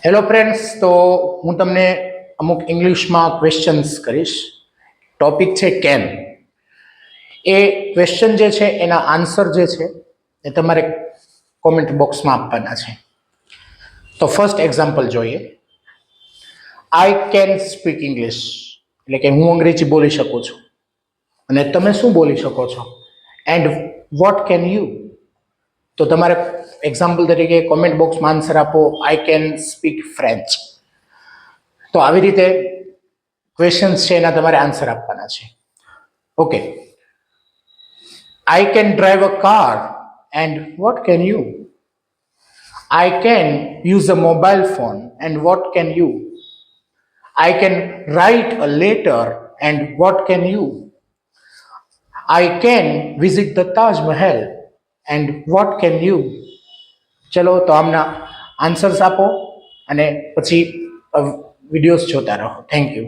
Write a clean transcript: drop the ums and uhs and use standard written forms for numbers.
Hello friends, તો હું તમને અમુક ઇંગ્લિશમાં ક્વેશ્ચન્સ કરીશ. ટોપિક છે કેન. એ ક્વેશ્ચન જે છે એના આન્સર જે છે એ તમારે કોમેન્ટ બોક્સમાં આપવાના છે. તો ફર્સ્ટ એક્ઝામ્પલ જોઈએ. આઈ કેન સ્પીક ઇંગ્લિશ, એટલે કે હું અંગ્રેજી બોલી શકું છું. અને તમે શું બોલી શકો છો? And what can you? તો તમારે એક્ઝામ્પલ તરીકે કોમેન્ટ બોક્સમાં આન્સર આપો, આઈ કેન સ્પીક ફ્રેન્ચ. તો આવી રીતે ક્વેશ્ચન્સ છે એના તમારે આન્સર આપવાના છે. Okay, I can drive a car and what can you? I can use a mobile phone and what can you? I can write a letter and what can you? I can visit the Taj Mahal and what can you? ચલો, તો આમના answers આપો અને પછી videos જોતા રહો. Thank you.